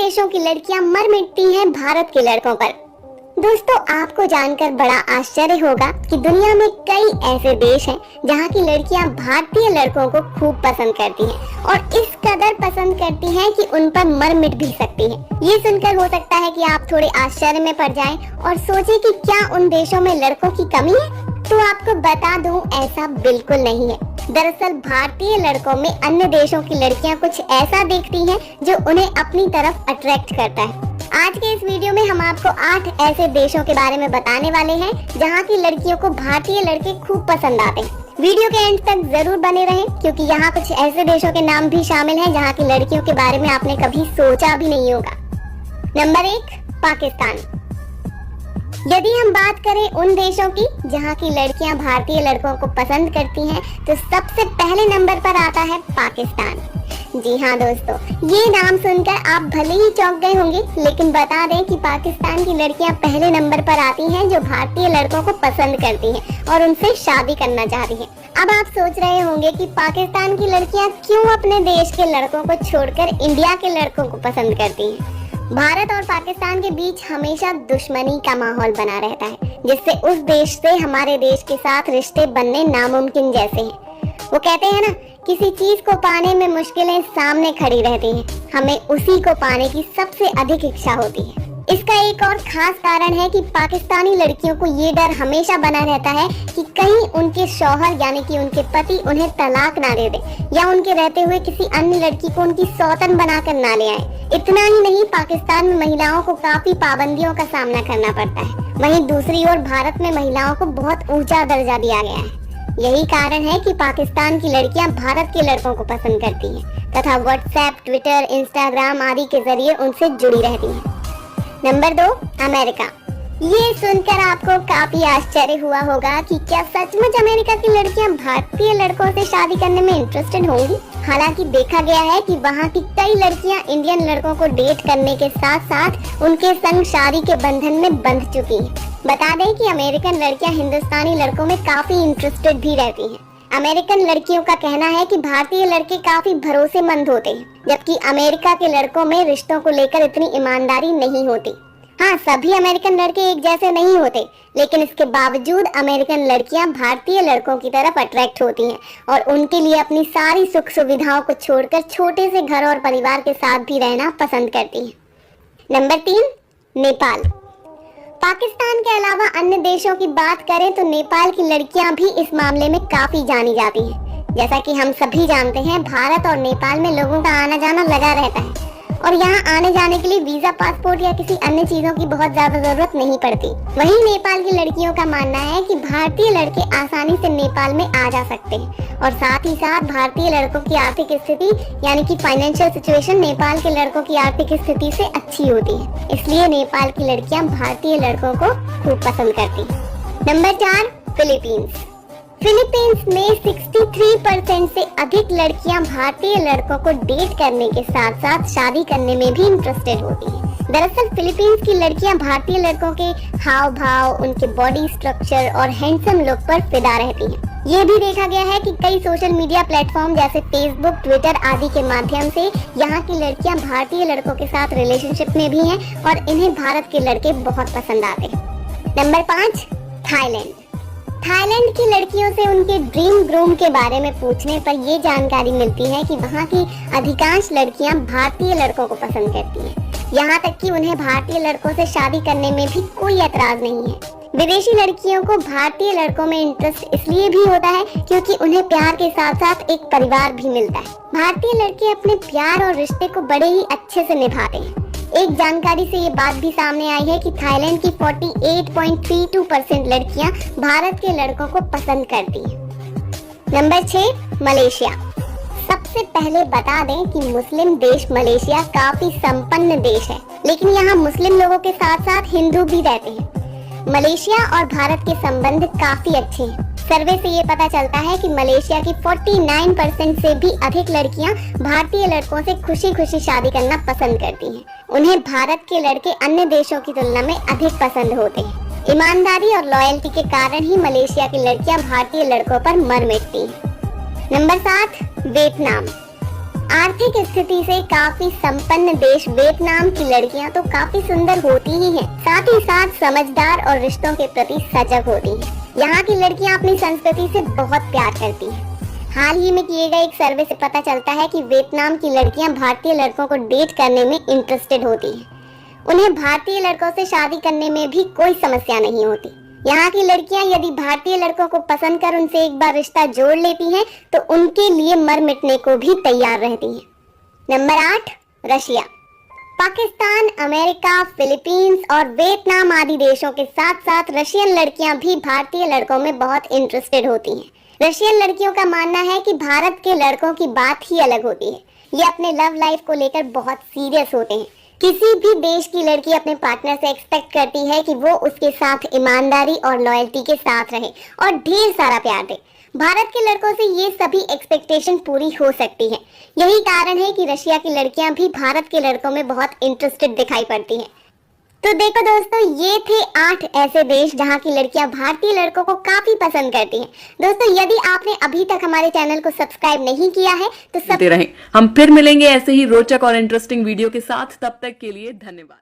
देशों की लड़कियां मर मिटती हैं भारत के लड़कों पर। दोस्तों, आपको जानकर बड़ा आश्चर्य होगा कि दुनिया में कई ऐसे देश हैं जहां की लड़कियां भारतीय लड़कों को खूब पसंद करती हैं और इस कदर पसंद करती हैं कि उन पर मर मिट भी सकती हैं। ये सुनकर हो सकता है कि आप थोड़े आश्चर्य में पड़ जाएं और सोचें कि क्या उन देशों में लड़कों की कमी है। तो आपको बता दूं, ऐसा बिल्कुल नहीं है। दरअसल भारतीय लड़कों में अन्य देशों की लड़कियां कुछ ऐसा देखती हैं जो उन्हें अपनी तरफ अट्रैक्ट करता है। आज के इस वीडियो में हम आपको 8 ऐसे देशों के बारे में बताने वाले हैं जहां की लड़कियों को भारतीय लड़के खूब पसंद आते हैं। वीडियो के एंड तक जरूर बने रहें क्योंकि यहाँ कुछ ऐसे देशों के नाम भी शामिल हैं जहां की लड़कियों के बारे में आपने कभी सोचा भी नहीं होगा। नंबर 1, पाकिस्तान। यदि हम बात करें उन देशों की जहां की लड़कियां भारतीय लड़कों को पसंद करती हैं, तो सबसे पहले नंबर पर आता है पाकिस्तान। जी हाँ दोस्तों, ये नाम सुनकर आप भले ही चौंक गए होंगे, लेकिन बता दें कि पाकिस्तान की लड़कियां पहले नंबर पर आती हैं जो भारतीय लड़कों को पसंद करती हैं और उनसे शादी करना चाहती हैं। अब आप सोच रहे होंगे कि पाकिस्तान की लड़कियां क्यों अपने देश के लड़कों को छोड़कर इंडिया के लड़कों को पसंद करती हैं। भारत और पाकिस्तान के बीच हमेशा दुश्मनी का माहौल बना रहता है, जिससे उस देश से हमारे देश के साथ रिश्ते बनने नामुमकिन जैसे हैं। वो कहते हैं ना, किसी चीज को पाने में मुश्किलें सामने खड़ी रहती हैं, हमें उसी को पाने की सबसे अधिक इच्छा होती है। इसका एक और खास कारण है कि पाकिस्तानी लड़कियों को ये डर हमेशा बना रहता है कि कहीं उनके शौहर यानी कि उनके पति उन्हें तलाक ना दे दे या उनके रहते हुए किसी अन्य लड़की को उनकी सौतन बनाकर ना ले आए। इतना ही नहीं, पाकिस्तान में महिलाओं को काफी पाबंदियों का सामना करना पड़ता है। वहीं दूसरी ओर भारत में महिलाओं को बहुत ऊंचा दर्जा दिया गया है। यही कारण है कि पाकिस्तान की लड़कियां भारत के लड़कों को पसंद करती हैं तथा व्हाट्सएप, ट्विटर, इंस्टाग्राम आदि के जरिए उनसे जुड़ी रहती हैं। Number 2, America. ये सुनकर आपको काफी आश्चर्य हुआ होगा कि क्या सचमुच अमेरिका की लड़कियां भारतीय लड़कों से शादी करने में इंटरेस्टेड होंगी। हालांकि देखा गया है कि वहां की कई लड़कियां इंडियन लड़कों को डेट करने के साथ साथ उनके संग शादी के बंधन में बंध चुकी हैं। बता दें कि अमेरिकन लड़कियां हिंदुस्तानी लड़कों में काफी इंटरेस्टेड भी रहती हैं। अमेरिकन लड़कियों का कहना है कि भारतीय लड़के काफी भरोसेमंद होते हैं, जबकि अमेरिका के लड़कों में रिश्तों को लेकर इतनी ईमानदारी नहीं होती। हाँ, सभी अमेरिकन लड़के एक जैसे नहीं होते, लेकिन इसके बावजूद अमेरिकन लड़कियां भारतीय लड़कों की तरफ अट्रैक्ट होती हैं और उनके लिए अपनी सारी सुख सुविधाओं को छोड़कर छोटे से घर और परिवार के साथ भी रहना पसंद करती हैं। नंबर 3, नेपाल। पाकिस्तान के अलावा अन्य देशों की बात करें तो नेपाल की लड़कियां भी इस मामले में काफी जानी जाती हैं। जैसा कि हम सभी जानते हैं, भारत और नेपाल में लोगों का आना जाना लगा रहता है और यहाँ आने जाने के लिए वीजा, पासपोर्ट या किसी अन्य चीजों की बहुत ज्यादा जरूरत नहीं पड़ती। वहीं नेपाल की लड़कियों का मानना है कि भारतीय लड़के आसानी से नेपाल में आ जा सकते हैं और साथ ही साथ भारतीय लड़कों की आर्थिक स्थिति यानी कि फाइनेंशियल सिचुएशन नेपाल के लड़कों की आर्थिक स्थिति से अच्छी होती है, इसलिए नेपाल की लड़कियां भारतीय लड़कों को खूब पसंद करती हैं। Number 4, Philippines. फिलीपींस में 63% से अधिक लड़कियां भारतीय लड़कों को डेट करने के साथ साथ शादी करने में भी इंटरेस्टेड होती हैं। दरअसल फिलीपींस की लड़कियां भारतीय लड़कों के हाव भाव, उनके बॉडी स्ट्रक्चर और हैंडसम लुक पर फिदा रहती हैं। ये भी देखा गया है कि कई सोशल मीडिया प्लेटफॉर्म जैसे फेसबुक, ट्विटर आदि के माध्यम से यहाँ की लड़कियां भारतीय लड़कों के साथ रिलेशनशिप में भी हैं और इन्हें भारत के लड़के बहुत पसंद आते हैं। Number 5, Thailand. थाईलैंड की लड़कियों से उनके ड्रीम ग्रूम के बारे में पूछने पर ये जानकारी मिलती है कि वहाँ की अधिकांश लड़कियां भारतीय लड़कों को पसंद करती हैं। यहाँ तक कि उन्हें भारतीय लड़कों से शादी करने में भी कोई एतराज नहीं है। विदेशी लड़कियों को भारतीय लड़कों में इंटरेस्ट इसलिए भी होता है क्योंकि उन्हें प्यार के साथ साथ एक परिवार भी मिलता है। भारतीय लड़के अपने प्यार और रिश्ते को बड़े ही अच्छे से निभाते हैं। एक जानकारी से ये बात भी सामने आई है कि थाईलैंड की 48.32% लड़कियां भारत के लड़कों को पसंद करती हैं। Number 6, Malaysia. सबसे पहले बता दें कि मुस्लिम देश मलेशिया काफी संपन्न देश है, लेकिन यहाँ मुस्लिम लोगों के साथ साथ हिंदू भी रहते हैं। मलेशिया और भारत के संबंध काफी अच्छे हैं। सर्वे से ये पता चलता है कि मलेशिया की 49% से भी अधिक लड़कियां भारतीय लड़कों से खुशी खुशी शादी करना पसंद करती हैं। उन्हें भारत के लड़के अन्य देशों की तुलना में अधिक पसंद होते हैं। ईमानदारी और लॉयल्टी के कारण ही मलेशिया की लड़कियां भारतीय लड़कों पर मर मिटती हैं। Number 7, Vietnam. आर्थिक स्थिति से काफी संपन्न देश वियतनाम की लड़कियां तो काफी सुंदर होती ही हैं, साथ ही साथ समझदार और रिश्तों के प्रति सजग होती हैं। यहाँ की लड़कियां अपनी संस्कृति से बहुत प्यार करती हैं। हाल ही में किए गए एक सर्वे से पता चलता है कि वियतनाम की लड़कियां भारतीय लड़कों को डेट करने में इंटरेस्टेड होती हैं। उन्हें भारतीय लड़कों से शादी करने में भी कोई समस्या नहीं होती। यहाँ की लड़कियां यदि भारतीय लड़कों को पसंद कर उनसे एक बार रिश्ता जोड़ लेती हैं तो उनके लिए मर मिटने को भी तैयार रहती हैं। Number 8, Russia. Pakistan, America, Philippines और वियतनाम आदि देशों के साथ साथ रशियन लड़कियां भी भारतीय लड़कों में बहुत इंटरेस्टेड होती हैं। रशियन लड़कियों का मानना है कि भारत के लड़कों की बात ही अलग होती है। ये अपने लव लाइफ को लेकर बहुत सीरियस होते हैं। किसी भी देश की लड़की अपने पार्टनर से एक्सपेक्ट करती है कि वो उसके साथ ईमानदारी और लॉयल्टी के साथ रहे और ढेर सारा प्यार दे। भारत के लड़कों से ये सभी एक्सपेक्टेशन पूरी हो सकती है। यही कारण है कि रशिया की लड़कियां भी भारत के लड़कों में बहुत इंटरेस्टेड दिखाई पड़ती हैं। तो देखो दोस्तों, ये थे 8 ऐसे देश जहां की लड़कियां भारतीय लड़कों को काफी पसंद करती हैं। दोस्तों, यदि आपने अभी तक हमारे चैनल को सब्सक्राइब नहीं किया है तो हम फिर मिलेंगे ऐसे ही रोचक और इंटरेस्टिंग वीडियो के साथ। तब तक के लिए धन्यवाद।